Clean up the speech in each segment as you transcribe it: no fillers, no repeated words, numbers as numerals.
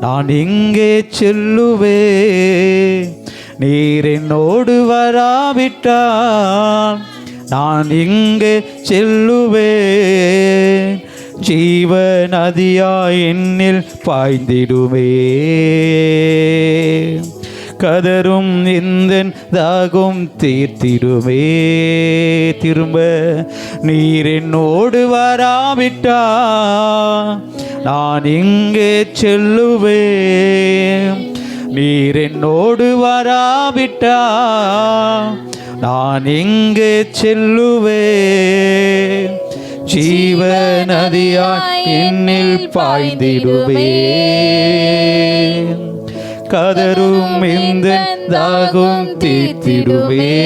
நான் எங்கே செல்லுவேன்? நீர் என்னோடு வராவிட்டால் நான் எங்கே செல்லுவேன்? ஜீவ நதியாய் என்னில் பாய்ந்திடுமே. கதரும் இந்த தாகம் தீர்த்திடுமே. திரும்ப நீர் என்னோடு வராவிட்டா நான் எங்கே செல்லுவேன்? நீர் என்னோடு வராவிட்டா நான் எங்கே செல்லுவேன்? ஜீவ நதியாய் என்னில் பாய்ந்திடுவேன். கதரும் இந்த தாகம் தீர்த்திடுவே.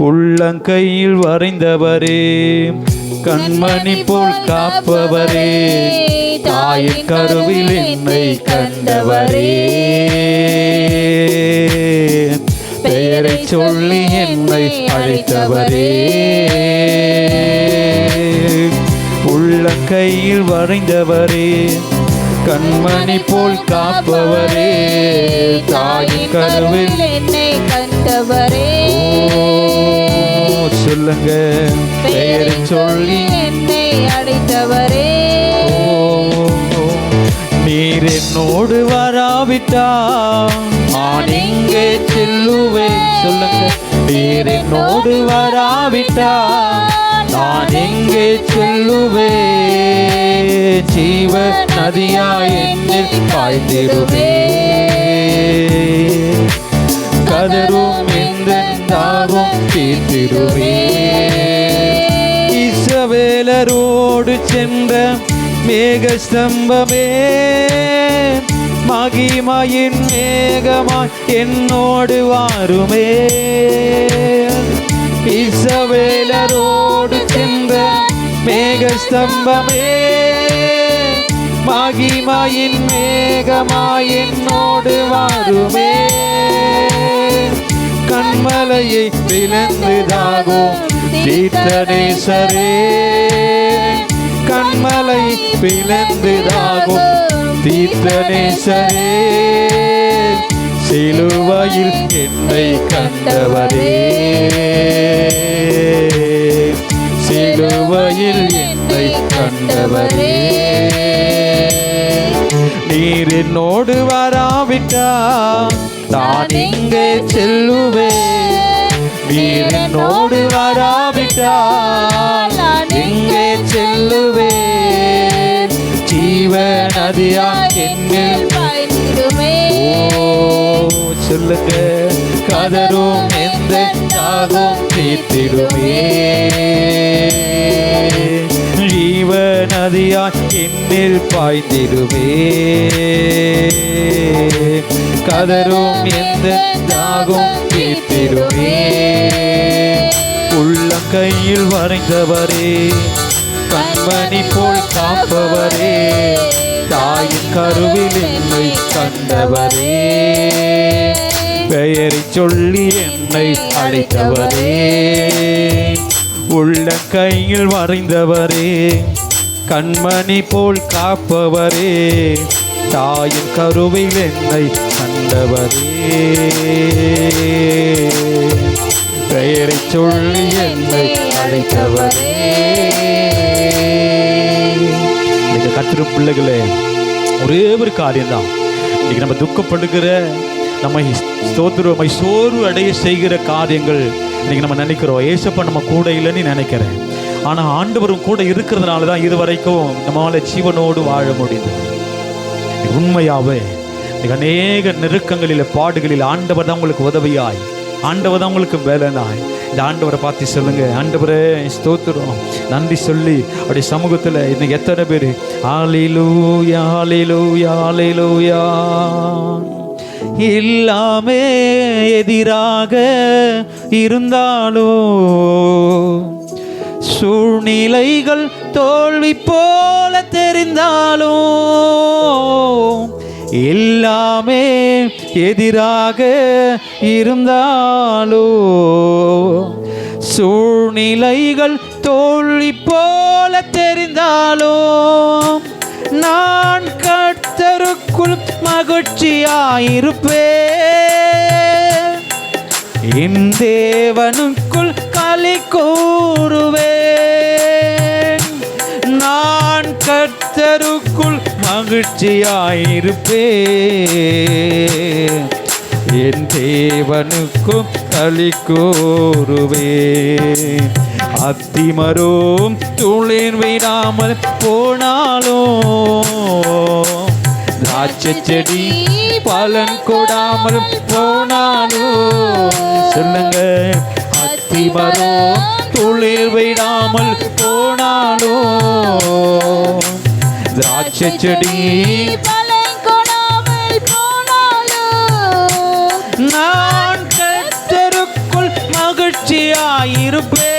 உள்ளங்கையில் வரைந்தவரே, கண்மணி போல் காப்பவரே, தாயின் கருவில் என்னை கண்டவரே, பெயரை சொல்லி என்னை அழைத்தவரே. உள்ளங்கையில் வரைந்தவரே, கண்மணி போல் காப்பவரே, தாயின் கருவில் என்னை கண்டவரே. சொல்லுங்க, பெயரை சொல்லி என்னை அழைத்தவரே. நீர் என்னோடு வராவிட்டா நான் எங்கே செல்லுவேன்? சொல்லுங்க, நீர் என்னோடு வராவிட்டா நான் எங்கே செல்லுவேன்? ஜீவ நதியாய் என்னில் பாய்ந்திடுவே. கதரும் இந்த தாகம் தீர்த்திடுவே. இஸ்ரவேலரோடு சென்ற மேகஸ்தம்பமே, மகிமையின் மேகமாய் என்னோடு வாருமே. இஸ்ரவேலரோடு சென்ற மேகஸ்தம்பமே, மகிமையின் மேகமாய் என்னோடு வாருமே. கண்மலையை பிளந்துதாகும் தீர்த்தனேசரே, கண்மலை பிளந்துதாகும் தீர்த்தனேசரே, சிலுவையில் என்னை கண்டவரே, சிலுவையில் என்னை கண்டவரே. நீர் என்னோடு வராவிட்டா நான் எங்கே செல்லுவேன்? நீர் என்னோடு வராவிட்டா நான் எங்கே செல்லுவேன்? ஜீவ நதியாய் என்னில் பாய்ந்திடுமே. சொல்லுங்க, கதரும் எந்த தாகம் தீர்த்திடுமே. ஜீவ நதியாய் என்னில் பாய்ந்திடுமே. கதரும் எந்த தாகம் தீர்த்திடுமே. உள்ளங்கையில் வரைந்தவரே, கண்மணி போல் காப்பவரே, தாயின் கருவில் என்னை கண்டவரே, பெயரை சொல்லி என்னை அழைத்தவரே. உள்ளங்கையில் வரைந்தவரே, கண்மணி போல் காப்பவரே, தாயின் கருவில் என்னை கண்டவரே, பெயரை சொல்லி என்னை அழைத்தவரே. இன்னைக்கு கர்த்தருடைய பிள்ளைகளே, ஒரே ஒரு காரியம்தான். இன்னைக்கு நம்ம துக்கப்படுகிற, நம்மை ஸ்தோத்திரமை சோர்வு அடைய செய்கிற காரியங்கள் இன்னைக்கு நம்ம நினைக்கிறோம், ஏசப்பா நம்ம கூட இல்லைன்னு நினைக்கிறேன். ஆனால் ஆண்டவரும் கூட இருக்கிறதுனால தான் இதுவரைக்கும் நம்மளால ஜீவனோடு வாழ முடியுது. உண்மையாவே இன்னைக்கு அநேக நெருக்கங்களில், பாடுகளில் ஆண்டவர் தான் உங்களுக்கு உதவியாய், ஆண்டவர் தான் உங்களுக்கு வேலைனாய். இந்த ஆண்டவரை பார்த்து சொல்லுங்க, ஆண்டவரே ஸ்தோத்திரம், நன்றி சொல்லி அப்படி சமூகத்தில் இன்னைக்கு எத்தனை பேர் ஹல்லேலூயா ஹல்லேலூயா ஹல்லேலூயா. எல்லாமே எதிராக இருந்தாலும், சூழ்நிலைகள் தோல்வி போல தெரிந்தாலும், எல்லாமே எதிராக இருந்தாலும், சூழ்நிலைகள் தோல்வி போல தெரிந்தாலும், நான் கர்த்தர் கர்த்தருக்குள் மகிழ்ச்சியாயிருப்பேன், என் தேவனுக்குள் களி கூறுவேன். நான் கர்த்தருக்குள் மகிழ்ச்சியாயிருப்பேன், என் தேவனுக்கும் களி கூறுவேன். அத்திமரம் துளிர் விடாமல் போனாலும், திராட்சை செடி பலன் கொடாமல் போனாலும், சொல்லுங்க, அத்திமரம் துளிர் விடாமல் போனாலும், திராட்சை செடி பலன் கொடாமல் போனாலும், நான் கர்த்தருக்குள் மகிழ்ச்சியாயிருப்பேன்,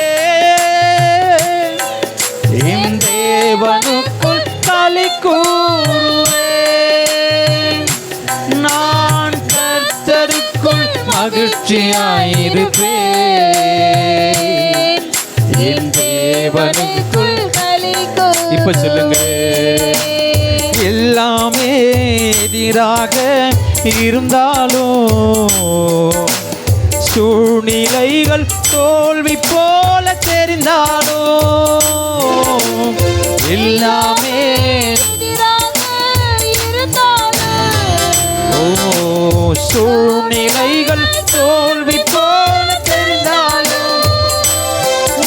என் தேவனுக்குள் களி கூறுவேன். நான் கர்த்தருக்குள் மகிழ்ச்சியாயிருப்பேன், என் தேவனுக்குள் களி கூறுவேன். இப்ப சொல்லுங்க, எல்லாமே எதிராக இருந்தாலும், சூழ்நிலைகள் தோல்வி போல தெரிந்தாலும், எல்லாமே எதிராக இருந்தாலும், சூழ்நிலைகள் தோல்வி போல தெரிந்தாலும்,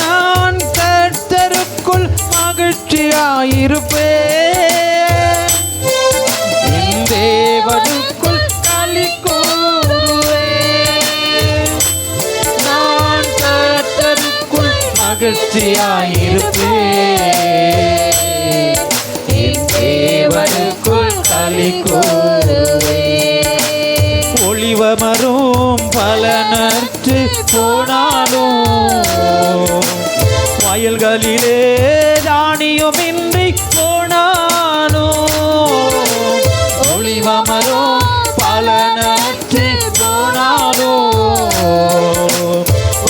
நான் கர்த்தருக்குள் மகிழ்ச்சியாயிருப்பேன், என் தேவனுக்குள் களி கூறுவேன். நான் கர்த்தருக்குள் மகிழ்ச்சியாயிருப்பேன், என் தேவனுக்குள் களி கூறுவேன். ஒளிவ மரம் பலனற்று போனாலும், வயல்களிலே தானியமின்றி போனாலும், ஒளிவ மரம் பலனற்று போனாலும்,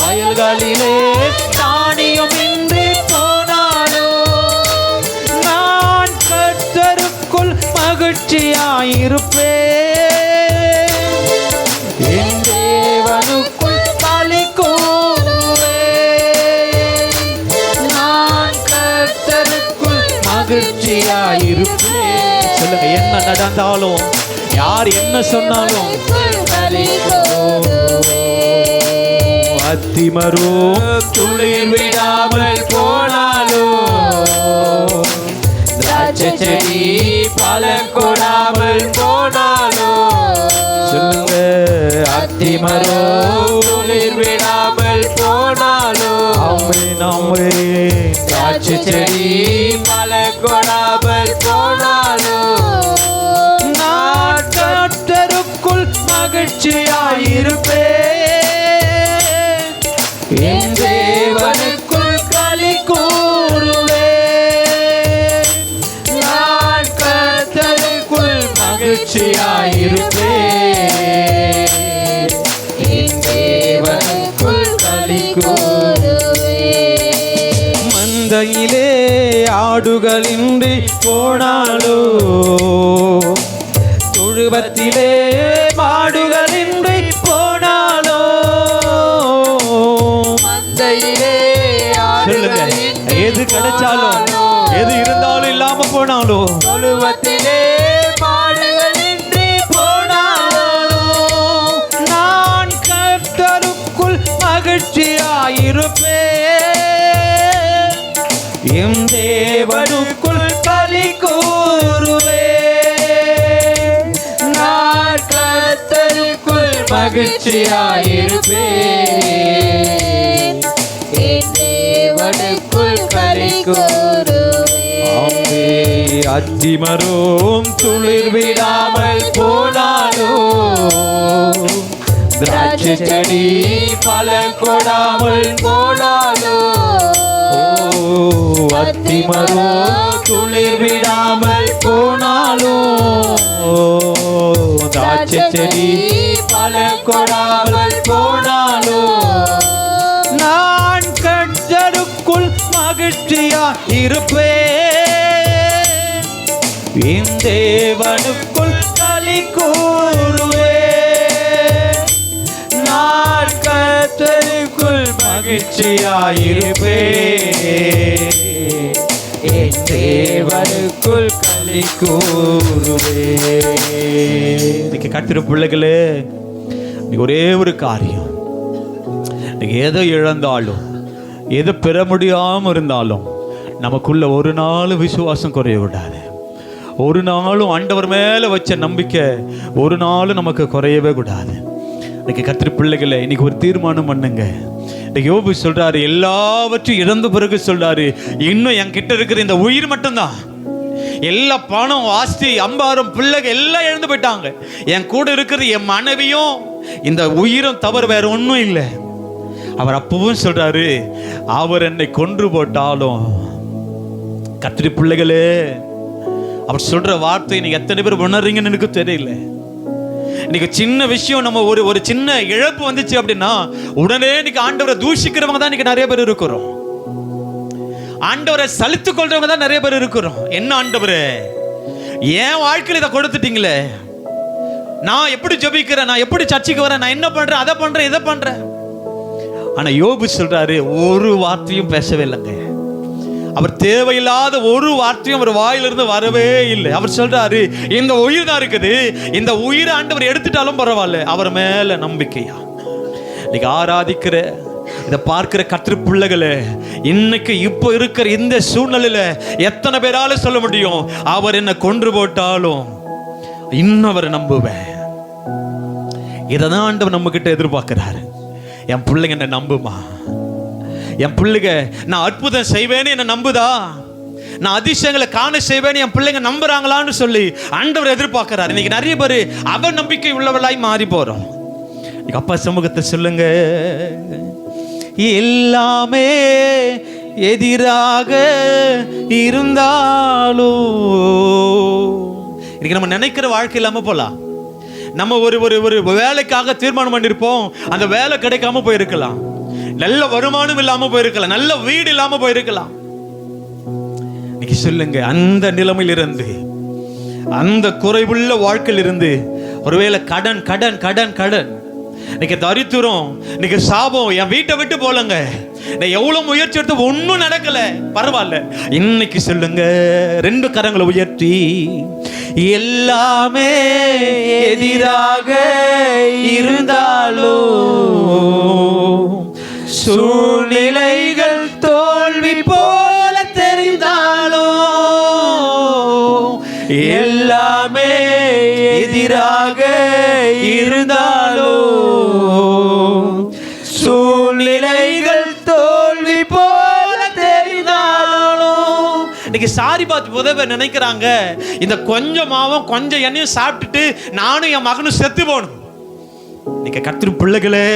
வயல்களிலே தானியமின்றி போனாலும், நான் கர்த்தருக்குள் மகிழ்ச்சியாயிருப்பேன், என் தேவனுக்குள் களி கூறுவேன். நான் கர்த்தருக்குள் மகிழ்ச்சியாயிருப்பேன். சொல்லுங்க, என்ன நடந்தாலும், யார் என்ன சொன்னாலும், களி கூறுவேன். அத்திமரம் துளிர் விடாமல் போனாலும், திராட்சை செடி பலன் கொடாமல் போனாலும், சொல்லுங்க, அத்திமரம் துளிர் விடாமல் போனாலும், ஆமென் ஆமென், திராட்சை செடி பலன் கொடாமல் போனாலும், நான் கர்த்தருக்குள் மகிழ்ச்சியாயிருப்பேன், என் தேவனுக்குள் களி கூறுவேன். நான் கர்த்தருக்குள் மகிழ்ச்சியாயிருப்பேன், என் தேவனுக்குள் களி கூறுவேன். மந்தையிலே ஆடுகளின்றி போனாலும், தொழுவத்திலே மாடுகளின்றி போனாலும், மந்தையிலே சொல்லுங்க, எது கிடைச்சாலும், எது இருந்தாலும் இல்லாம போனாலும், தொழுவத்திலே மாடுகளின்றி போனாலும், நான் கர்த்தருக்குள் மகிழ்ச்சியாயிருப்பேன், என் தேவனுக்குள் களி கூறுவேன். நான் கர்த்தருக்குள் மகிழ்ச்சியாயிருப்பேன், என் தேவனுக்குள் களி கூறுவேன். அத்திமரம் துளிர் விடாமல் போனாலும், திராட்சை செடி பலன் கொடாமல் போனாலும், அத்திமரம் துளிர் விடாமல் போனாலும், திராட்சை செடி பலன் கொடாமல் போனாலும், நான் கர்த்தருக்குள் மகிழ்ச்சியாயிருப்பேன், என் தேவனுக்குள் களி கூறுவே, நான் கர்த்தருக்குள் மகிழ்ச்சியாயிருப்பே, என் தேவனுக்குள் களி கூறுவே. இன்னைக்கு கர்த்தர் பிள்ளைகளே, இன்னைக்கு ஒரே ஒரு காரியம், இன்னைக்கு எதை இழந்தாலும் எதை பெற முடியாமல் இருந்தாலும் நமக்குள்ள ஒரு நாள் விசுவாசம் குறைய விடாது. ஒரு நாளும் ஆண்டவர் மேலே வச்ச நம்பிக்கை ஒரு நாளும் நமக்கு குறையவே கூடாது. இன்னைக்கு கர்த்தர் பிள்ளைகளை இன்னைக்கு ஒரு தீர்மானம் பண்ணுங்க. இன்னைக்கு யோபு சொல்றாரு, எல்லாவற்றையும் இழந்த பிறகு சொல்றாரு, இன்னும் என் கிட்ட இருக்கிற இந்த உயிர் மட்டும்தான். எல்லா பணம், ஆஸ்தி, அம்பாரம், பிள்ளைகள் எல்லாம் இழந்து போயிட்டாங்க. என் கூட இருக்கிறது என் மனைவியும் இந்த உயிரும் தவிர வேற ஒன்றும் இல்லை. அவர் அப்பவும் சொல்றாரு, அவர் என்னை கொன்று போட்டாலும். கர்த்தர் பிள்ளைகளே, அவர் சொல்ற வார்த்தை நீங்க எத்தனை பேர் உணர்றீங்கன்னு எனக்கு தெரியல. இன்னைக்கு சின்ன விஷயம், நம்ம ஒரு சின்ன இழப்பு வந்துச்சு அப்படின்னா உடனே இன்னைக்கு ஆண்டவரை தூஷிக்கிறவங்க தான் இன்னைக்கு நிறைய பேர் இருக்கிறோம். ஆண்டவரை சலித்து கொள்றவங்க தான் நிறைய பேர் இருக்கிறோம். என்ன ஆண்டவரே, என் வாழ்க்கையில் இதை கொடுத்துட்டீங்களே, நான் எப்படி ஜெபிக்கிறேன், நான் எப்படி சர்ச்சைக்கு வரேன், நான் என்ன பண்றேன், அதை பண்றேன், இதை பண்றேன். ஆனா யோபு சொல்றாரு, ஒரு வார்த்தையும் பேசவே இல்லைங்க. அவர் தேவையில்லாத ஒரு வார்த்தையும் அவர் வாயிலிருந்து வரவே இல்லை. அவர் சொல்றாரு, இந்த உயிர் தான் இருக்குது, இந்த உயிரை ஆண்டவர் எடுத்துட்டாலும் பரவாயில்ல, அவர் மேல நம்பிக்கையா. இன்னைக்கு ஆராதிக்கிற, இதை பார்க்கிற கர்த்தர் பிள்ளைகளே, இன்னைக்கு இப்போ இருக்கிற இந்த சூழ்நிலையில எத்தனை பேரால சொல்ல முடியும், அவர் என்ன கொன்று போட்டாலும் இன்னும் அவரை நம்புவேன். இதைதான் ஆண்டவர் நம்ம கிட்ட எதிர்பார்க்கிறாரு. என் பிள்ளைங்க என்ன நம்புமா? என் பிள்ளைங்க நான் அற்புதம் செய்வேன்னு என்ன நம்புதா? நான் அதிசயங்களை காண செய்வேன்னு என் பிள்ளைங்க நம்புறாங்களான்னு சொல்லி ஆண்டவர் எதிர்பார்க்கிறார். இன்னைக்கு நிறைய பேர் அவ நம்பிக்கை உள்ளவளாய் மாறி போறோம். இன்னைக்கு அப்பா சமூகத்தை சொல்லுங்க, எல்லாமே எதிராக இருந்தாலும் இன்னைக்கு நம்ம நினைக்கிற வாழ்க்கை இல்லாம போலாம். நம்ம ஒரு வேலைக்காக தீர்மானம் பண்ணிருப்போம், அந்த வேலை கிடைக்காம போயிருக்கலாம், நல்ல வருமானம் இல்லாம போயிருக்கலாம், நல்ல வீடு இல்லாம போயிருக்கலாம். இன்னைக்கு சொல்லுங்க, அந்த நிலைமையில் இருந்து, அந்த குறைவுள்ள வாழ்க்கையில் இருந்து, ஒருவேளை கடன் கடன் கடன் கடன், இன்னைக்கு தரித்திரம், இன்னைக்கு சாபம், என் வீட்டை விட்டு போலங்க, நான் எவ்வளவு முயற்சி எடுத்து ஒன்னும் நடக்கல, பரவாயில்ல. இன்னைக்கு சொல்லுங்க, ரெண்டு கரங்களை உயர்த்தி, எல்லாமே எதிராக இருந்தாலும், சூழ்நிலைகள் தோல்வி போல தெரிந்தாலும், எல்லாமே எதிராக இருந்தாலும், சூழ்நிலைகள் தோல்வி போல தெரிந்தாலும். இன்னைக்கு சாரி பார்த்து உதவ நினைக்கிறாங்க, இந்த கொஞ்சம் மாவும் கொஞ்சம் எண்ணெயும் சாப்பிட்டுட்டு நானும் என் மகனும் செத்து போகணும். இன்னைக்கு கர்த்தர் பிள்ளைகளே,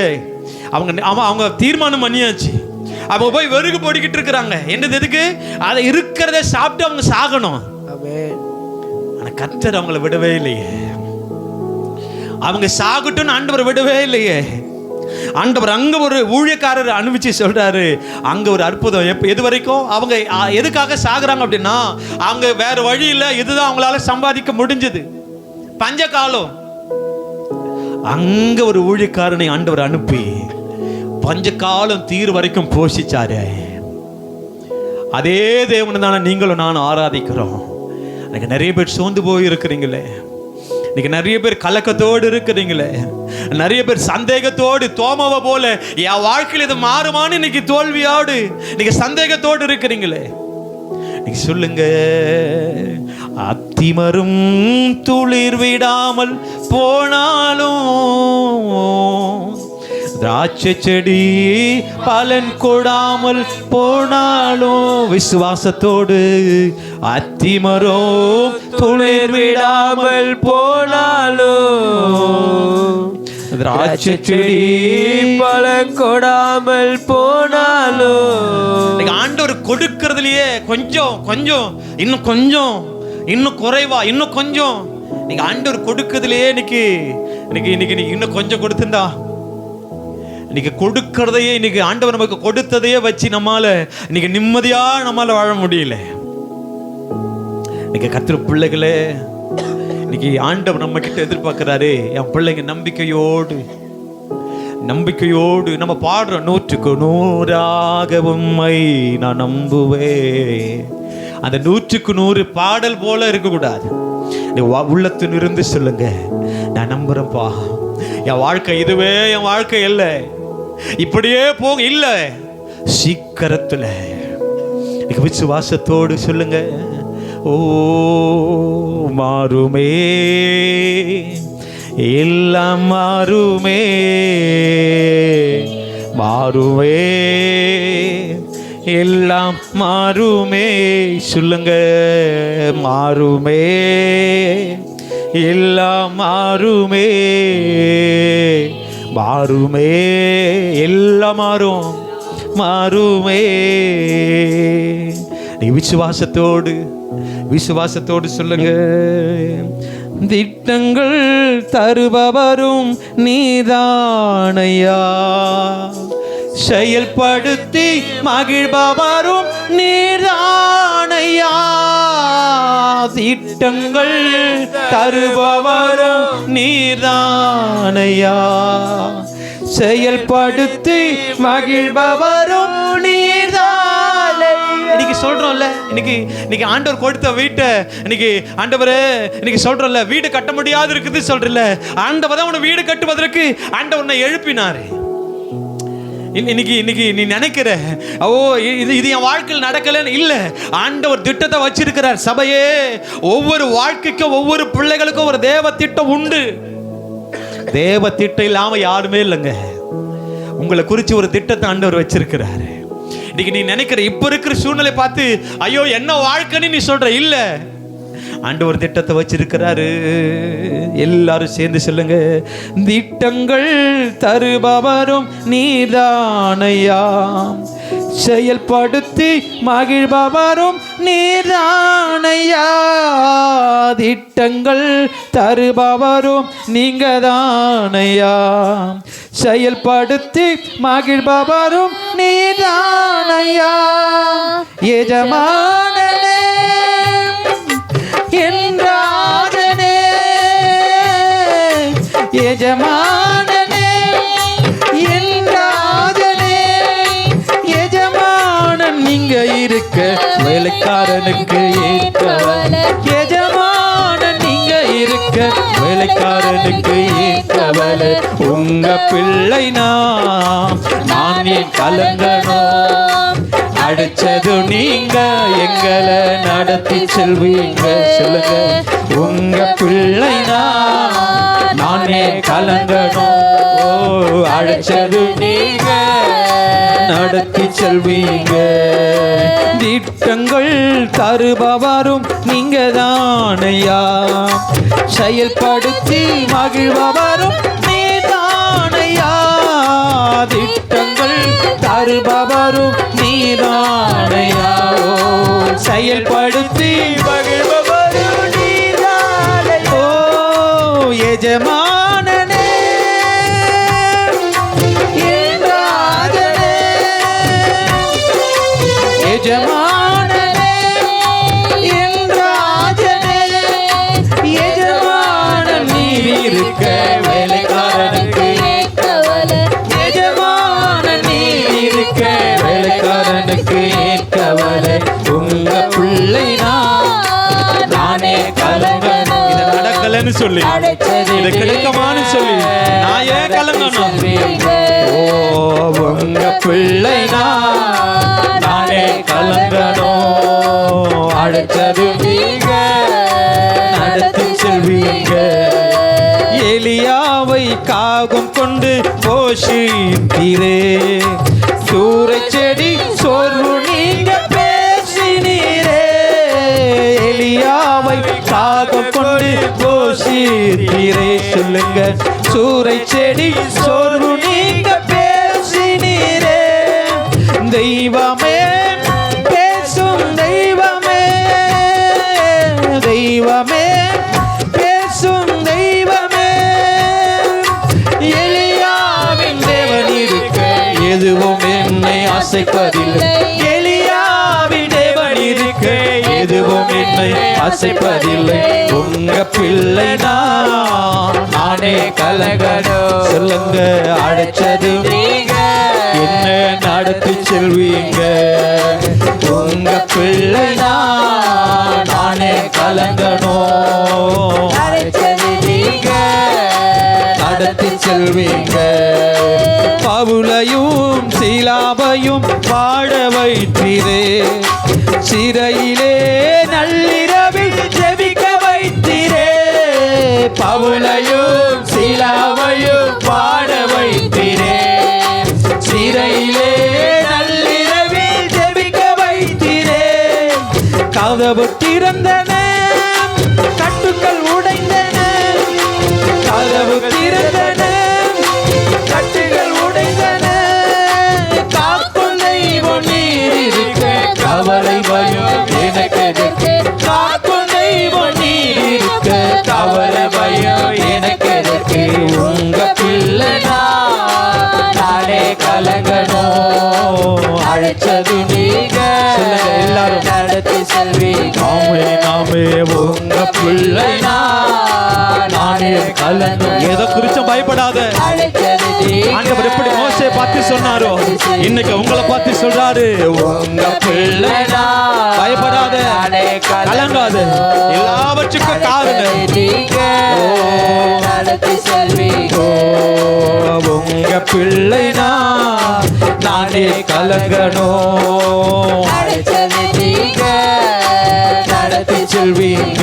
அவங்க தீர்மானம் பண்ணியாச்சு, அவங்க போய் வெறுகு போடிக்கிட்டு இருக்கிறாங்க. என்னது எதுக்கு? அதை இருக்கிறத சாப்பிட்டு அவங்க சாகணும். ஆனா கர்த்தர் அவங்கள விடவே இல்லையே, அவங்க சாகட்டும்னு ஆண்டவர் விடவே இல்லையே. ஆண்டவர் அங்க ஒரு ஊழியக்காரர் அனுப்பிச்சு சொல்றாரு, அங்க ஒரு அற்புதம். எது வரைக்கும் அவங்க எதுக்காக சாகுறாங்க அப்படின்னா, அவங்க வேற வழி இல்லை, இதுதான் அவங்களால சம்பாதிக்க முடிஞ்சது, பஞ்ச காலம். அங்க ஒரு ஊழியக்காரனை ஆண்டவர் அனுப்பி பஞ்ச காலம் தீர் வரைக்கும் போஷிச்சாரு. அதே தேவனை தானே நீங்களும் நானும் ஆராதிக்கிறோம். எனக்கு நிறைய பேர் சோர்ந்து போய் இருக்கிறீங்களே, இன்னைக்கு நிறைய பேர் கலக்கத்தோடு இருக்கிறீங்களே, நிறைய பேர் சந்தேகத்தோடு, தோமாவை போல என் வாழ்க்கையில் இது மாறுமான்னு இன்னைக்கு தோல்வியோடு இன்னைக்கு சந்தேகத்தோடு இருக்கிறீங்களே. இன்னைக்கு சொல்லுங்க, அத்திமரும் துளிர் விடாமல் போனாலும், திராட்சை செடி பலன் கொடாமல் போனாலும், விசுவாசத்தோடு அத்திமரம் துளிர் விடாமல் போனாலும், திராட்சை செடி பலன் கொடாமல் போனாலும். ஆண்டவர் கொடுக்கறதுலயே கொஞ்சம் கொஞ்சம், இன்னும் கொஞ்சம், இன்னும் குறைவா, இன்னும் கொஞ்சம். நீங்க ஆண்டவர் கொடுக்கறதுலயே இன்னைக்கு இன்னும் கொஞ்சம் கொடுத்துருந்தா, இன்னைக்கு கொடுக்கறதையே, இன்னைக்கு ஆண்டவர் நமக்கு கொடுத்ததையே வச்சு நம்மால இன்னைக்கு நிம்மதியா நம்மால வாழ முடியல. இன்னைக்கு கர்த்தர் பிள்ளைகளே, இன்னைக்கு ஆண்டவர் நம்ம கிட்ட எதிர்பார்க்கிறாரு, என் பிள்ளைங்க நம்பிக்கையோடு நம்ம பாடுறோம், 100% உம்மை நான் நம்புவேன். அந்த 100% பாடல் போல இருக்கக்கூடாது. உள்ளத்தின் இருந்து சொல்லுங்க, நான் நம்புறேன்ப்பா, என் வாழ்க்கை இதுவே என் வாழ்க்கை இல்லை, இப்படியே போக இல்லை, சீக்கிரத்தில் விசுவாசத்தோடு சொல்லுங்க, ஓ மாறுமே, எல்லாம் மாறுமே, மாறுமே, எல்லாம் மாறுமே, சொல்லுங்க, மாறுமே, எல்லாம் மாறுமே, மாறுமே, எல்லாம் மாறும், மாறுமே. நீ விசுவாசத்தோடு சொல்லுங்க, திட்டங்கள் தருபவரும் நீதானையா, செயல்படுத்தி மகிழ்பவரும் நீதானையா, திட்டங்கள் தருபவரும் நீதானையா, செயல்படுத்தி மகிழ்பவரும் நீதானே. இன்னைக்கு சொல்றோம்ல, இன்னைக்கு ஆண்டவர் கொடுத்த வீட்டை இன்னைக்கு ஆண்டவரே இன்னைக்கு சொல்றோம்ல, வீடு கட்ட முடியாது இருக்குது சொல்றல, ஆண்டவர் தான் உன்னை வீடு கட்டுவதற்கு ஆண்டவர் உன்னை எழுப்பினாரு. இன்னைக்கு நீ நினைக்கிற, ஓ இது என் வாழ்க்கையில் நடக்கலன்னு இல்லை, ஆண்டவர் திட்டத்தை வச்சிருக்கிறார். சபையே, ஒவ்வொரு வாழ்க்கைக்கும் ஒவ்வொரு பிள்ளைகளுக்கும் ஒரு தேவ திட்டம் உண்டு. தேவ திட்டம் இல்லாம யாருமே இல்லைங்க. உங்களை குறித்து ஒரு திட்டத்தை ஆண்டவர் வச்சிருக்கிறாரு. இன்னைக்கு நீ நினைக்கிற இப்ப இருக்கிற சூழ்நிலை பார்த்து ஐயோ என்ன வாழ்க்கைன்னு நீ சொல்ற, இல்ல, ஆண்டவர் திட்டத்தை வச்சிருக்கிறாரு. எல்லாரும் சேர்ந்து சொல்லுங்க, திட்டங்கள் தருபவரும் நீதானையா, செயல்படுத்தி மகிழ்பவரும் நீதானையா, திட்டங்கள் தருபவரும் நீங்கதானையா, செயல்படுத்தி மகிழ்பவரும் நீதானையா, எஜமானனே என்றானே, எஜமானனே என்றானே, எஜமானன் நீங்க இருக்க வேலைக்காரனுக்கு ஏற்றவன், எஜமானன் நீங்க இருக்க வேலைக்காரனுக்கு ஏற்றவன், உங்க பிள்ளை நான் ஏன் கலங்கணும், அடிச்சது நீங்க எங்களை நடத்தி செல்வீங்க, சொல்லுங்க, உங்க பிள்ளை நானே கலங்கணும், ஓ அடிச்சது நீங்க நடத்தி செல்வீங்க, திட்டங்கள் தருபவரும் நீங்க தானையா, செயல்படுத்தி மகிழ்பவரும் நீதானையா, திட்டங்கள் தருபவரும் நீதானையா, செயல்படுத்தி மகிழ்பவரும் நீதானையா, ஓ எஜமானனே என்றானே, எஜமானனே என்றானே, எஜமானன் நீ இருக்க வேலைக்காரனுக்கு ஏற்றவளே, எஜமானன் நீ இருக்க வேலைக்காரனுக்கு ஏற்றவளே, உங்க பிள்ளை நானே கலங்கணும், இது நடக்கலன்னு சொல்லி இது கிடைக்குமான்னு சொல்லி நான் ஏன் கலங்கணும், ஓ உங்க பிள்ளை நானே கலங்கணும், அழைச்சது நீங்க நடத்தி செல்வீங்க, எலியாவை காகம் கொண்டு போஷித்தீரே, சூறை செடி சோர்வு நீங்க பேசினீரே, எலியாவை காகம் கொண்டு போஷித்தீரே, சொல்லுங்க, சூறை செடி சோர்வு நீங்க பேசினீரே, தெய்வமே பேசும் தெய்வமே, தெய்வமே பேசும் தெய்வமே, எலியாவின் தேவன் இருக்க எதுவும் என்னை ஆசைப்பதில்லை, எலியாவின் தேவன் இருக்க எதுவும் என்னை அசைப்பதில்லை. உங்க பிள்ளை நானே கலங்கணும். சொல்லுங்க, அழைச்சது நீங்க, என்ன நடத்தி செல்வீங்க. உங்க பிள்ளை நானே கலங்கணும். அழைச்சது நீங்க, நடத்தி செல்வீங்க. பவுலையும் சீலாவையும் பாட வைத்தீரே, சிறையிலே நள்ளிரவில் ஜெபிக்க வைத்தீரே. பவுலையும் சீலாவையும் பாட வைத்தீரே, சிறையிலே நள்ளிரவில் ஜெபிக்க வைத்தீரே. கதவு திறந்தன, கட்டுக்கள் உடைந்தன. கதவு திறந்தன, கட்டுகள் உடைந்தன. காக்கும் தெய்வம் நீர் இருக்க, கவலை பயம் எனக்கு எதற்கு. காக்கும் தெய்வம் நீர் இருக்க, கவலை பயம் எனக்கு எதற்கு. உங்க பிள்ளை நானே கலங்கணும். அழைச்சது நீங்க, எல்லாரும் நடத்தி செல்வீங்க. நாமே உங்க பிள்ளை நானே கலங்கணும். எதை குறிச்சும் பயப்படாத. அழைச்சது நீங்க, ஆண்டவர் எப்படி மோசே பார்த்து சொன்னாரோ, இன்னைக்கு உங்களை பார்த்து சொல்றாரு. உங்க பிள்ளை பயப்படாத, கலங்காத. எல்லாவற்றுக்கும் காரணம் நீங்க நடத்தி செல்வீங்க. உங்க பிள்ளை நானே கலங்கணும். அழைச்சது நீங்க, நடத்தி செல்வீங்க.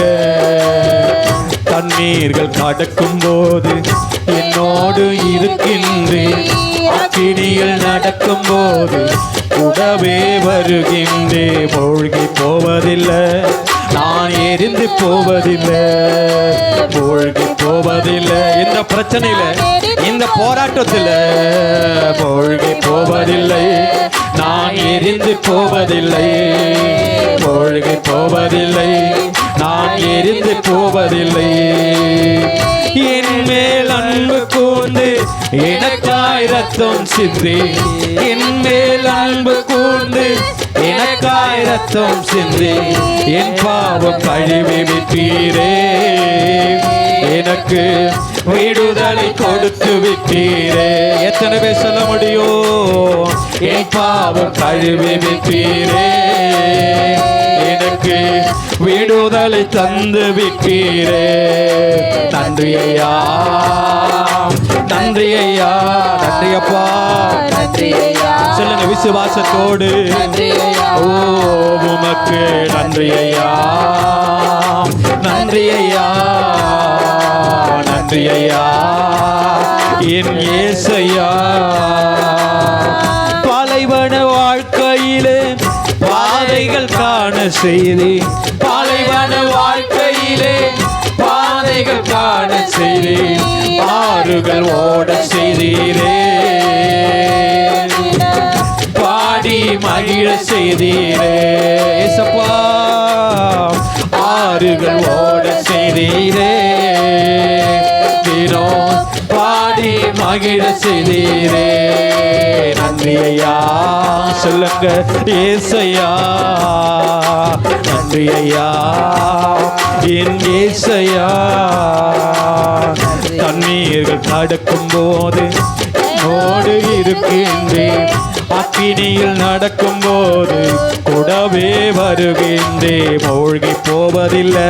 தண்ணீர்கள் கடக்கும் போது என்னோடு இருக்கின்றேன். அக்கினியில் நடக்கும் போது கூடவே வருகின்றேன். மூழ்கி போவதில்லை, நான் எரிந்து போவதில்லை. மூழ்கி போவதில்லை. இந்த பிரச்சனையில, இந்த போராட்டத்தில் மூழ்கி போவதில்லை, நான் எரிந்து போவதில்லை. மூழ்கி போவதில்லை, நான் எரிந்து போவதில்லை. என் மேல் அன்பு கூர்ந்து எனக்காய் ரத்தம் சிந்தி, என் மேல் அன்பு கூர்ந்து எனக்காய் ரத்தம் சிந்தி, என் பாவம் கழுவி விட்டீரே. எனக்கு விடுதலை கொடுத்து விட்டீரே. எத்தனை பேர் சொல்ல முடியும்? என் பாவம் கழுவி விட்டீரே, எனக்கு விடுதலை தந்து விட்டீரே. நன்றி ஐயா, நன்றி ஐயா, நன்றி அப்பா. நன்றி ஐயா, சொல்லுங்க விசுவாசத்தோடு. நன்றி ஐயா, ஓ உமக்கு நன்றி ஐயா, நன்றி ஐயா, நன்றி ஐயா, என் இயேசையா. பாலைவன வாழ்க்கையிலே பாதைகள் காண செய்தி, பாலைவன வாழ்க்கையிலே பாதைகள் காண செய்தி, ஆறுகள் ஓட செய்தீரே, பாடி மகிழ செய்தீரே. ஏசப்பா, ஆறுகள் ஓட செய்தீரே, தினம் பாடி மகிழ செய்தீரே. நன்றி ஐயா, சொல்லுங்க ஏசையா, நன்றி ஐயா, என் ஏசையா. தண்ணீர்கள் கடக்கும் போது என்னோடு இருக்கின்றேன், அக்கினியில் நடக்கும் போது கூடவே வருகின்றேன். மூழ்கி போவதில்லை,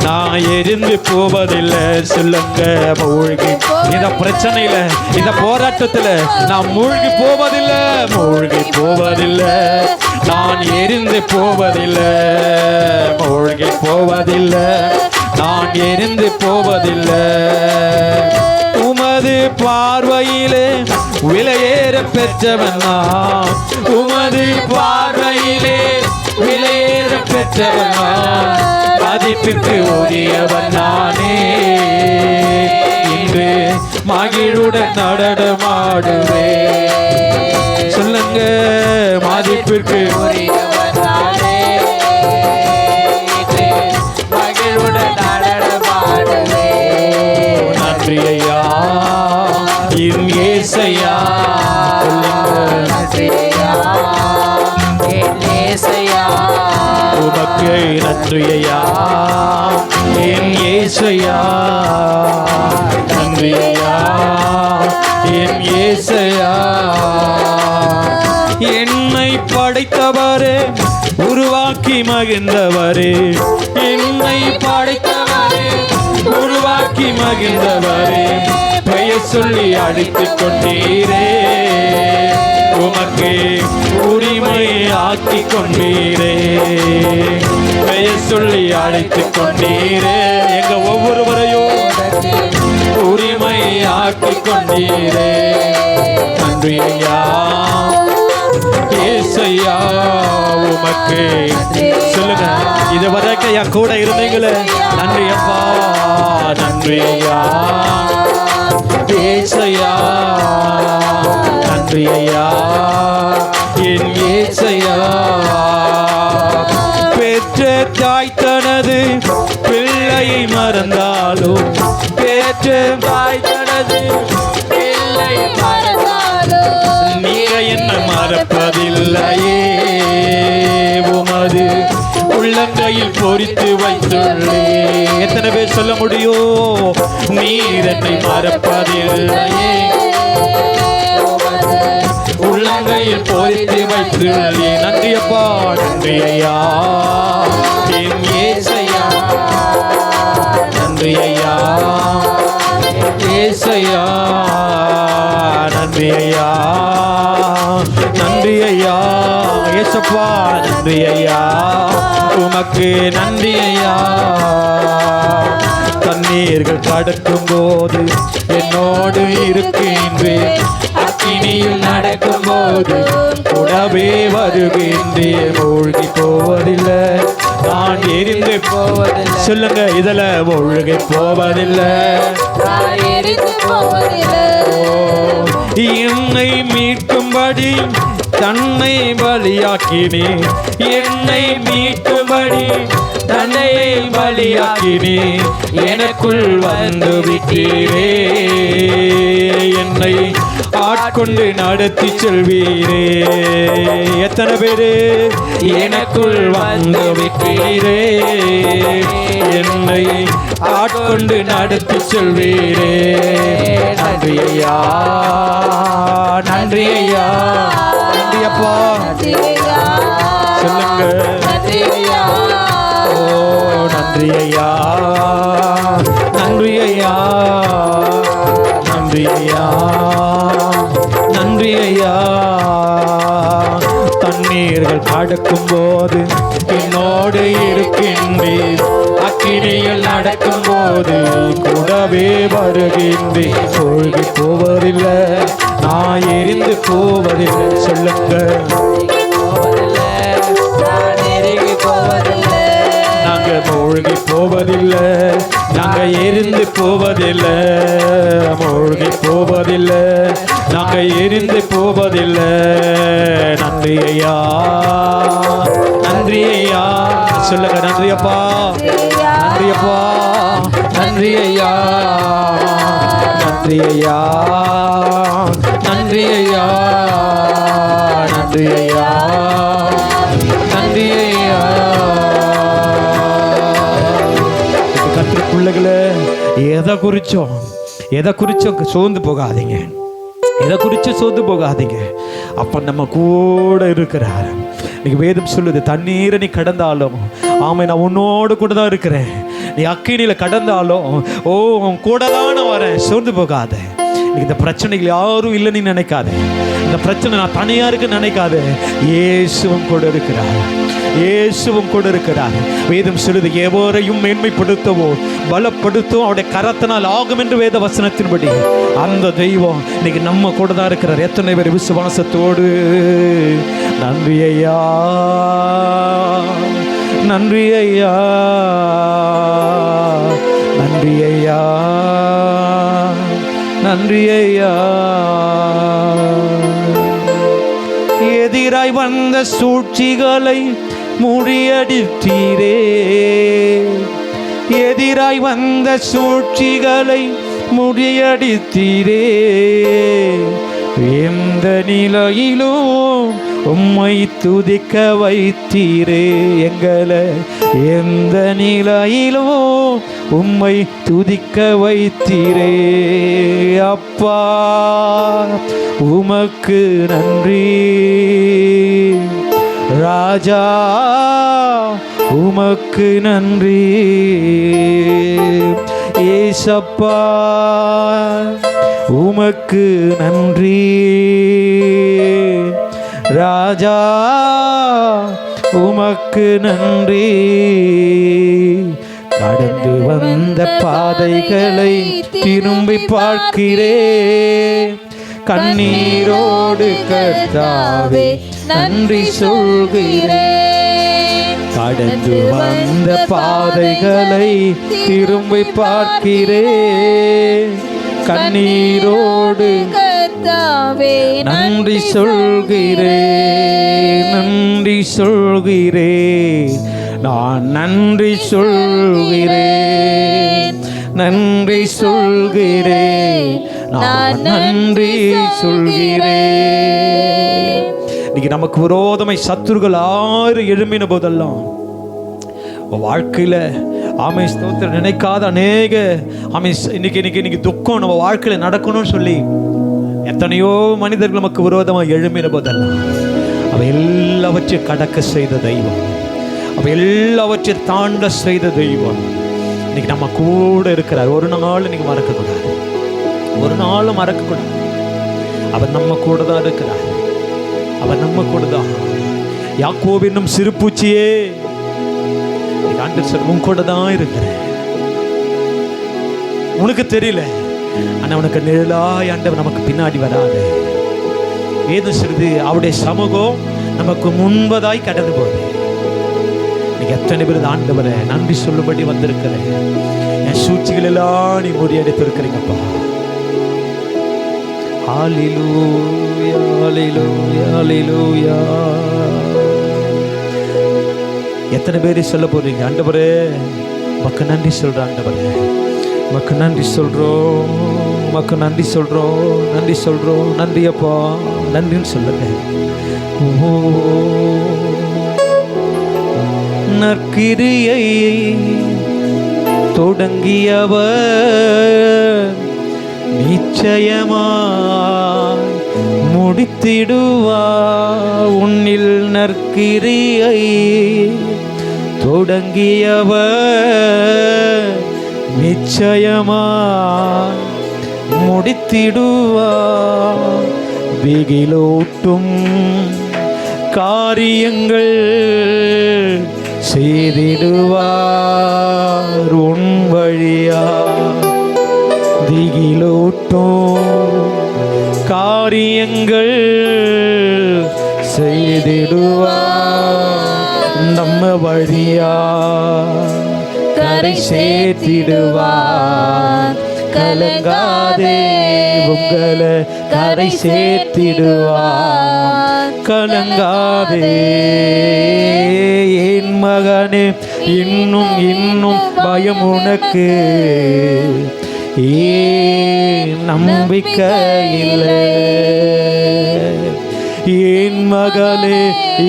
நான் எரிந்து போவதில்லை. சொல்லுங்க, மூழ்கி இந்த பிரச்சனையில, இந்த போராட்டத்துல நான் மூழ்கி போவதில்லை, மூழ்கி போவதில்லை, நான் எரிந்து போவதில்லை. மூழ்கி போவதில்லை, நான் எரிந்து போவதில்லை. உமது பார்வையிலே விலையேற பெற்றவன் நான், உமது பார்வையிலே விலையேற பெற்றவன் நான், மதிப்பிற்கு உரியவன் நானே. இன்று மகிழுடன் நடனமாடுவே. சொல்லுங்க, மதிப்பிற்கு உரியவன் நானே. இன்று மகிழ்வுடன் நடனமாடுவே. நன்றி ஐயா, என் ஏசையா. நன்றி ஐயா, என் ஏசையா. உமக்கு நன்றி ஐயா, ஏசையா நன்றி ஐயா என் ஏசையா. என்னை படைத்தவரே உருவாக்கி மகிழ்ந்தவரே, என்னை படைத்தவரே உருவாக்கி மகிழ்ந்தவரே, பெயர் சொல்லி அழைத்துக் கொண்டீரே, உமக்கு உரிமை ஆக்கி கொண்டீரே, பெயர் சொல்லி அழைத்துக் கொண்டீரே, எங்க ஒவ்வொருவரையும் உரிமை ஆக்கி கொண்டீரே. நன்றி ஐயா ஏசையா உமக்கு. சொல்லுங்க, இதுவரைக்கும் என் கூட இருந்தீங்களே, நன்றி அப்பா நன்றி ஐயா ஏசையா நன்றி ஐயா என் ஏசையா. பெற்ற தாய் தனது பிள்ளையை மறந்தாலும், பெற்ற தாய் தனது பிள்ளை மறந்தாலும், நீங்க என்ன மறப்பதில்லையே, உமது உள்ளங்கையில் பொறித்து வைத்துள்ளே. எத்தனை பேர் சொல்ல முடியும், நீர் என்னை மறப்பதில்லையே, உள்ளங்கையில் பொறித்து வைத்துள்ளே. நன்றி அப்பா நன்றி ஐயா என் ஏசையா நன்றி ஐயா ஏசையா நன்றி ஐயா நன்றி ஐயா ஏசப்பா நன்றி ஐயா உமக்கு நன்றி ஐயா. தண்ணீர்கள் கடக்கும் போது என்னோடு இருக்கின்றேன், அக்கினியில் நடக்கும் போது கூடவே வருகின்றேன், மூழ்கி போவதில்லை நான் எரிந்து போவதில்லை. சொல்லுங்க, இதுல மூழ்கி போவதில்லை, என்னை மீட்கும்படி தன்னை பலியாக்கினே, என்னை மீட்கும்படி தன்னை பலியாக்கினே, எனக்குள் வந்து விட்டீரே, என்னை ஆட்கொண்டு நடத்தி செல்வீரே. எத்தனை பேரு எனக்குள் வந்து விட்டீரே, என்னை ஆட்கொண்டு நடத்தி செல்வீரே. நன்றி ஐயா நன்றி ஐயா நன்றி அப்பா. சொல்லுங்க, ஓ நன்றி ஐயா நன்றி ஐயா நன்றி ஐயா நன்றி ஐயா. தண்ணீர்கள் கடக்கும் போது என்னோடு இருக்கின்றேன், அக்கினியில் நடக்கும் போது கூடவே வருகின்றேன், மூழ்கி போவதில்லை நான் எரிந்து போவதில்லை. சொல்லுங்க, நாங்க மூழ்கி போவதில்லை, நாங்க எரிந்து போவதில்லை, மூழ்கி போவதில்லை, நாங்க எரிந்து போவதில்லை. நன்றி ஐயா நன்றி ஐயா. சொல்லுங்க, நன்றி அப்பா நன்றி அப்பா நன்றி ஐயா நன்றி ஐயா நன்றி ஐயா நன்றி ஐயா நன்றி ஐயா. கர்த்தருடைய பிள்ளைகளே, எதை குறிச்சோம் சோர்ந்து போகாதீங்க, எதை குறித்து சோர்ந்து போகாதீங்க. அப்ப நம்ம கூட இருக்கிறார். இன்னைக்கு வேதம் சொல்லுது, தண்ணீரை நீ கடந்தாலும் ஆமை நான் உன்னோடு கூட தான் இருக்கிறேன், நீ அக்கினியில கடந்தாலும் ஓ உன் கூட தான் நான் வரேன், சோர்ந்து போகாத. இன்னைக்கு இந்த பிரச்சனைகள் யாரும் இல்லைன்னு நினைக்காத, இந்த பிரச்சனை நான் தனியா இருக்குன்னு நினைக்காத. இயேசுவும் கூட இருக்கிறார், இயேசுவும் கூட இருக்கிறார். வேதம் சொல்லுது, எவரையும் மேன்மைப்படுத்தவோ பலப்படுத்தவோ அவருடைய கரத்தினால் ஆகும் என்று வேத வசனத்தின்படி அந்த தெய்வம் இன்னைக்கு நம்ம கூட தான் இருக்கிறார். எத்தனை பேர் விசுவாசத்தோடு நன்றி ஐயா நன்றி ஐயா நன்றி ஐயா நன்றி ஐயா. எதிராய் வந்த சூழ்ச்சிகளை முறியடித்தீரே, எதிராய் வந்த சூழ்ச்சிகளை முறியடித்தீரே, எந்த நிலையிலும் உம்மை துதிக்க வைத்தீரே எங்களை எந்த நிலையிலும் உம்மை துதிக்க வைத்தீரே அப்பா உமக்கு நன்றி ராஜா உமக்கு நன்றி ஏசப்பா உமக்கு நன்றி ராஜா உமக்கு நன்றி கடந்து வந்த பாதைகளை திரும்பி பார்க்கிறேன் கண்ணீரோடு கர்த்தாவே நன்றி சொல்கிறேன் கடந்து வந்த பாதைகளை திரும்பி பார்க்கிறேன் கண்ணீரோடு கர்த்தாவே நன்றி சொல்கிறேன் நன்றி சொல்கிறேன் நான் நன்றி சொல்கிறேன் நன்றி சொல்கிறேன் நான் நன்றி சொல்கிறேன். இன்னைக்கு நமக்கு விரோதமை சத்துருக்கள் 6 எழும்பின போதெல்லாம் வாழ்க்கையில ஆமை ஸ்தோத்திரம் நினைக்காத அநேக ஆமை இன்னைக்கு துக்கம் நம்ம வாழ்க்கையில நடக்கணும்னு சொல்லி எத்தனையோ மனிதர்கள் நமக்கு விரோதமாக எழும்பின போதெல்லாம் அவை எல்லாவற்றையும் கடக்க செய்த தெய்வம் அவை எல்லாவற்றையும் தாண்ட செய்த தெய்வம் இன்னைக்கு நம்ம கூட இருக்கிறார். ஒரு நாள் இன்னைக்கு மறக்கக்கூடாது, ஒரு நாளும் மறக்கக்கூடாது. அவர் நம்ம கூட தான் இருக்கிறார், அவர் நம்ம கூட தான். யாக்கோபு என்னும் சிறு பூச்சியே ஆண்டவர் உன் கூட தான் இருக்கிறேன். உனக்கு தெரியல, ஆனா உனக்கு நிழலாய் ஆண்டவர் நமக்கு பின்னாடி வராது. ஏதும் சிறிது அவருடைய சமூகம் நமக்கு முன்பதாய் கடந்து போகுது. நீங்க எத்தனை பேர் ஆண்டவரை நன்றி சொல்லும்படி வந்திருக்கிறேன். என் சூழ்ச்சிகள் எல்லாம் நீ முறியடித்து இருக்கிறீங்கப்பா. ஹல்லேலூயா ஹல்லேலூயா ஹல்லேலூயா. எத்தனை பேர் சொல்ல போறீங்க, ஆண்டவரே உமக்கு நன்றி சொல்றேன், ஆண்டவரே உமக்கு நன்றி சொல்றோம், உமக்கு நன்றி சொல்றோம், நன்றி சொல்றோம், நன்றி அப்பா, நன்றின்னு சொல்லுங்க. ஓ நற்கிரியை தொடங்கியவர் நிச்சயமாய் முடித்திடுவார். உன்னில் நற்கிரியை தொடங்கியவர் நிச்சயமாய் முடித்திடுவார். திகிலூட்டும் காரியங்கள் செய்திடுவார் உன் வழியா. திகிலூட்டும் காரியங்கள் செய்திடுவார் நம்ம வழியா. கரை சேர்த்திடுவார், கலங்காதே உங்களை கரை சேர்த்திடுவார், கலங்காதே என் மகனே. இன்னும் இன்னும் பயம் உனக்கு, ஏன் நம்பிக்கை இல்லை என் மகளே.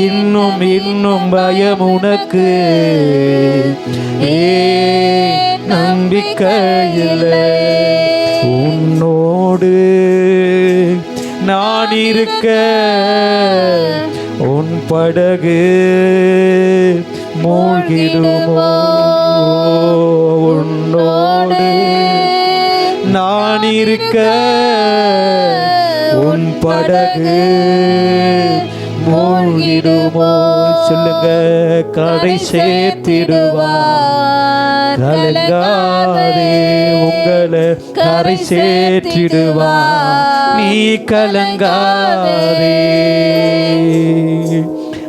இன்னும் இன்னும் பயம் உனக்கு, ஏன் நம்பிக்கை இல்லை. உன்னோடு நான் இருக்க உன் படகு மூழ்கிடுமோ. உன்னோடு நான் இருக்க உன் படகு மூழ்கிடுமோ. சொல்லுங்க, கரை சேர்த்திடுவார், கலங்காதே உங்களை கரை சேர்த்திடுவார், நீ கலங்காதே.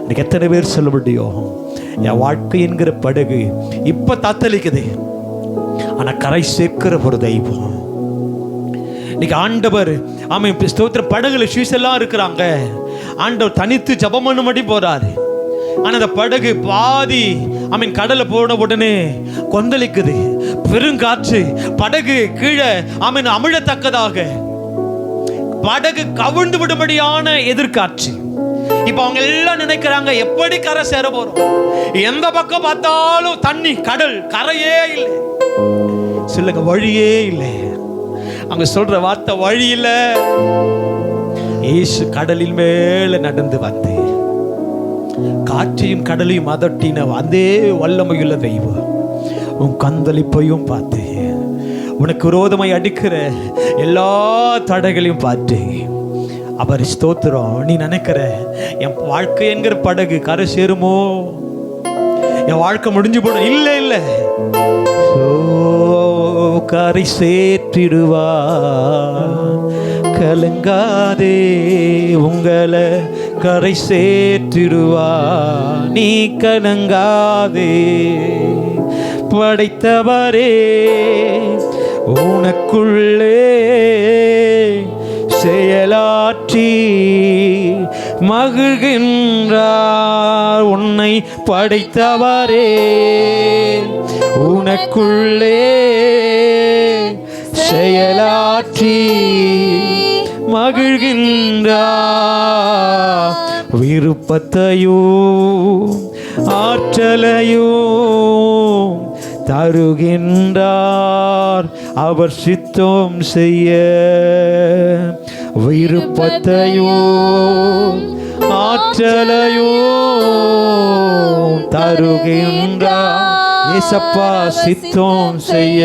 இன்னைக்கு எத்தனை பேர் சொல்ல முடியும், என் வாழ்க்கை என்கிற படகு இப்ப தத்தளிக்குது, ஆனா கரை சேர்க்கிற ஒரு தெய்வம். இன்னைக்கு ஆண்டவர் ஆமை ஸ்தோத்திர படகுல சீசெல்லாம் இருக்கிறாங்க. ஆண்டவர் தனித்து ஜபம் பண்ணும்படி போறாரு. ஆனா அந்த படகு பாதி கடலை போன உடனே கொந்தளிக்குது, பெருங்காற்று, படகு கீழே அமிழத்தக்கதாக, படகு கவிழ்ந்து விடும்படியான எதிர்காற்று. இப்ப அவங்க எல்லாம் நினைக்கிறாங்க, எப்படி கரை சேர போறோம்? எந்த பக்கம் பார்த்தாலும் தண்ணி, கடல், கரையே இல்லை. சொல்லுங்க, வழியே இல்லை. அவங்க சொல்ற வார்த்தை வழி இல்லை. இயேசு கடலின் மேல நடந்து வந்து காற்றையும் கடலையும் அதட்டின அதே வல்லமையுள்ள தெய்வம் உன் கந்தளிப்பையும் பார்த்து, உனக்கு விரோதமாய் அடிக்கிற எல்லா தடைகளையும் பார்த்து அவர் ஸ்தோத்திரம். நீ நினைக்கிற என் வாழ்க்கை என்கிற படகு கரை சேருமோ, என் வாழ்க்கை முடிஞ்சு போடும்? இல்லை இல்லை, கரை சேர்த்திடுவா. கலங்காதே, உங்களை கரை சேர்த்திடுவா. நீ கலங்காதே, படைத்தவரே உனக்குள்ளே செயலாற்றி மகிழ்கின்றார். உன்னை படைத்தவரே உனக்குள்ளே செயலாற்றி மகிழ்கின்றார். விருப்பத்தையும் ஆற்றலையும் தருகின்றார் அவர் சித்தம் செய்ய. விருப்பத்தையும் ஆற்றலையும் தருகின்றார் ஏசப்பா சித்தம் செய்ய.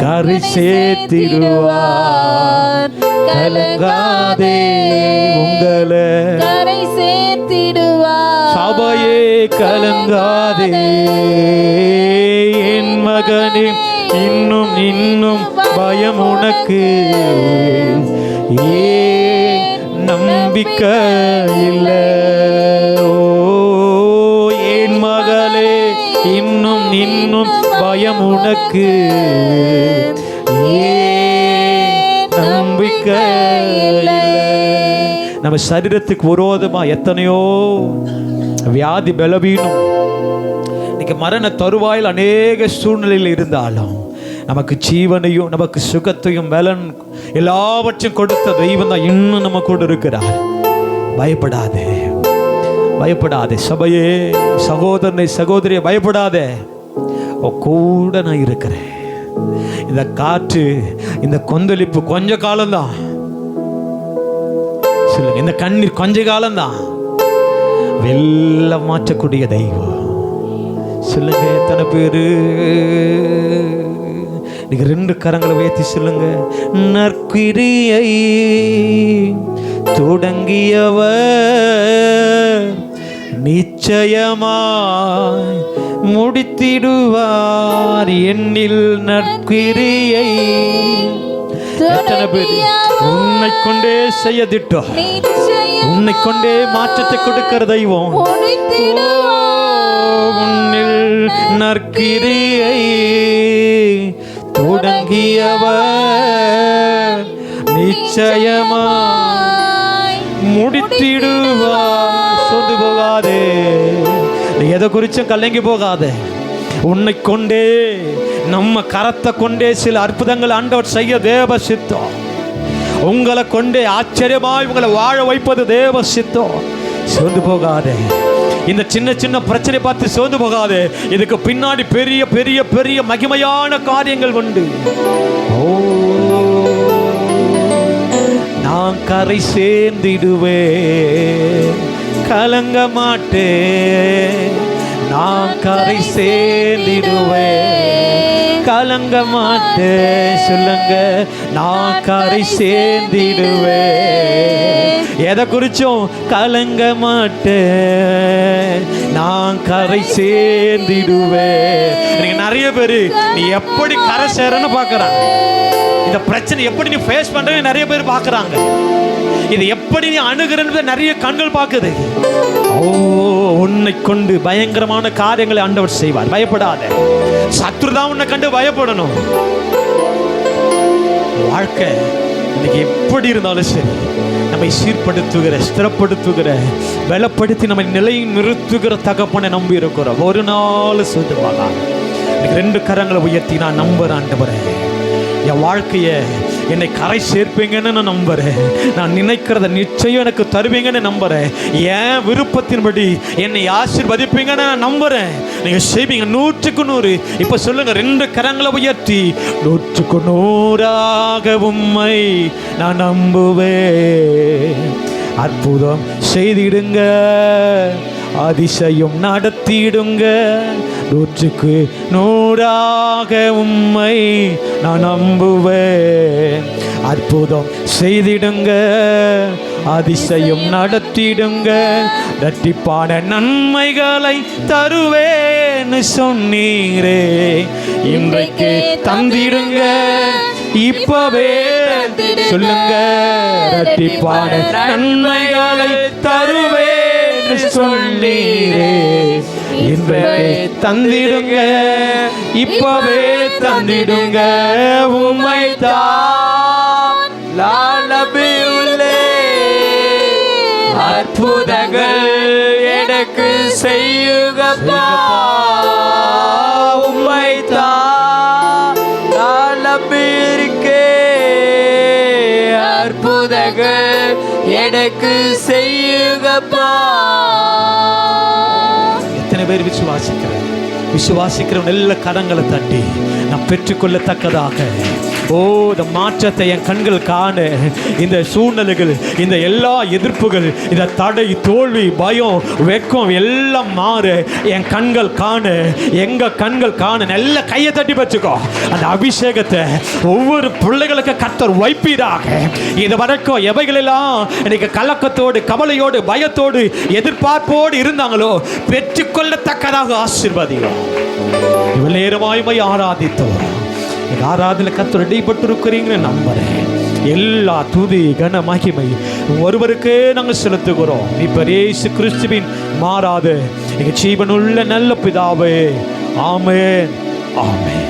கரை சேர்த்திடுவார். கலங்காதே, உங்களை கரை சேர்த்திடுவார். சபையே கலங்காதே என் மகனே, இன்னும் இன்னும் பயம் உனக்கு நம்பிக்கை இல்லை. ஓ என் மகளே, இன்னும் இன்னும் பயம் உனக்கு நம்பிக்கை இல்லை. நம்ம சரீரத்துக்கு விரோதமா எத்தனையோ வியாதி பலவீனம், இன்னைக்கு மரண தருவாயில் அநேக சூழ்நிலையில் இருந்தாலும் நமக்கு ஜீவனையும் நமக்கு சுகத்தையும் பலன் எல்லாவற்றையும் கொடுத்த தெய்வம் தான் இன்னும் நம்ம கூட இருக்கிறார். பயப்படாதே, பயப்படாதே. சபையே, சகோதரனை சகோதரியை பயப்படாதே, கூட நான் இருக்கிறேன். இந்த காற்று, இந்த கொந்தளிப்பு கொஞ்ச காலம்தான். சொல்லுங்க, இந்த கண்ணீர் கொஞ்ச காலம்தான். வெள்ளம் மாற்றக்கூடிய தெய்வம். சொல்லுங்க, எத்தனை பேரு நீங்க ரெண்டு கரங்களை உயர்த்தி சொல்லுங்க, நற்கிரியை தொடங்கியவர் நிச்சயமாய் முடித்திடுவார் என்னில் நற்கிரியை. எத்தனை பேர் உன்னை கொண்டே செய்ய திட்டம், உன்னை கொண்டே மாற்றத்தை கொடுக்கிற தெய்வம். உன்னில் நற்கிரியை தொடங்கியவர் நிச்சயமாய் முடித்திடுவார். சொந்து போகாதே, நீ எதை குறிச்சும் கலங்கி போகாதே. உன்னை கொண்டே, நம்ம கரத்தை கொண்டே சில அற்புதங்கள் ஆண்டவர் செய்ய தேவ சித்தம். உங்களை கொண்டே ஆச்சரியமாய் உங்களை வாழ வைப்பது தேவ சித்தம். சோர்ந்து போகாதே. இந்த சின்ன சின்ன பிரச்சனை பார்த்து சோர்ந்து போகாதே. இதுக்கு பின்னாடி பெரிய பெரிய பெரிய மகிமையான காரியங்கள் உண்டு. ஓ, நான் கரை சேர்ந்திடுவே, கலங்க மாட்டே. நான் கரை சேர்ந்திடுவே, கலங்க மாட்டே. சொல்லுங்க, நான் கரை சேர்ந்திடுவே, எதை குறிச்சும் கலங்க மாட்டேன். நான் கரை சேர்ந்திடுவே. நீங்க நிறைய பேரு நீ எப்படி கரை சேரன்னு பாக்குறாங்க. இந்த பிரச்சனை எப்படி நீ ஃபேஸ் பண்றேன்னு நிறைய பேர் பாக்குறாங்க. இது எப்படி நீ அணுகுறது நிறைய கண்கள் பார்க்குது. ஓ, உன்னை கொண்டு பயங்கரமான காரியங்களை ஆண்டவர் செய்வார். பயப்படாத. சத்துருதான் உன்னை கண்டு பயப்படணும். வாழ்க்கை இன்னைக்கு எப்படி இருந்தாலும் சரி, நம்மை சீர்படுத்துகிற, ஸ்திரப்படுத்துகிற, பலப்படுத்தி நம்மை நிலையை நிறுத்துகிற தகப்பனை நம்பி இருக்கிறோம். ஒரு நாள் சொல்லுவாங்க, ரெண்டு கரங்களை உயர்த்தி நான் நம்புறேன் ஆண்டவரே, என் வாழ்க்கையை என்னை கரை சேர்ப்பீங்கன்னு நான் நம்புறேன். நான் நினைக்கிறத நிச்சயம் எனக்கு தருவீங்கன்னு நம்புறேன். என் விருப்பத்தின்படி என்னை ஆசீர்வதிப்பீங்கன்னு நான் நம்புறேன். நீங்க செய்வீங்க 100%. இப்ப சொல்லுங்க, 2 கரங்களை உயர்த்தி, 100% உம்மை நான் நம்புவேன். அற்புதம் செய்திடுங்க, அதிசயம் நடத்திடுங்க, 100% உம்மை நான் நம்புவேன். அற்புதம் செய்திடுங்க, அதிசயம் நடத்திடுங்க, இரட்டிப்பான நன்மைகளை தருவேன்னு சொன்னீரே. இன்றைக்கு தந்திடுங்க, இப்பவே சொல்லுங்க, இரட்டிப்பான நன்மைகளை தருவேன்னு சொன்னீரே. இன்றைக்கு தந்திடுங்க, இப்பவே தந்திடுங்க, உம்மை தான் நம்பியுள்ளே. அற்புதங்கள் எனக்கு செய்யுங்கப்பா, உம்மை தான் நம்பியிருக்கேன். அற்புதங்கள் எனக்கு செய்யுங்கப்பா. எத்தனை பேர் விசுவாசிக்கிறவன் எல்லா கரங்களை தட்டி நான் பெற்றுக்கொள்ளத்தக்கதாக, இந்த மாற்றத்தை என் கண்கள் காண, இந்த சூழ்நிலைகள், இந்த எல்லா எதிர்ப்புகள், இந்த தடை, தோல்வி, பயம், வெக்கம் எல்லாம் மாற என் கண்கள் காண, எங்க கண்கள் காண. நல்ல கையை தட்டி வச்சுக்கோ. அந்த அபிஷேகத்தை ஒவ்வொரு பிள்ளைகளுக்கு கர்த்தர் வைப்பீராக. இது வரைக்கும் எவைகளெல்லாம் இன்னைக்கு கலக்கத்தோடு, கவலையோடு, பயத்தோடு, எதிர்பார்ப்போடு இருந்தாங்களோ பெற்றுக்கொள்ளத்தக்கதாக ஆசீர்வாதிகள். இவ்வளவு நேரமாய் ஆராதித்தோம். ஆராதனை கர்த்தர் இடைப்பட்டிருக்கிறீங்கன்னு நம்புறேன். எல்லா துதி கன மகிமை ஒருவருக்கே நாங்கள் செலுத்துகிறோம். இப்ப இயேசு கிறிஸ்துவின் மாறாத எங்க ஜீவனுள்ள நல்ல பிதாவே, ஆமென், ஆமென்.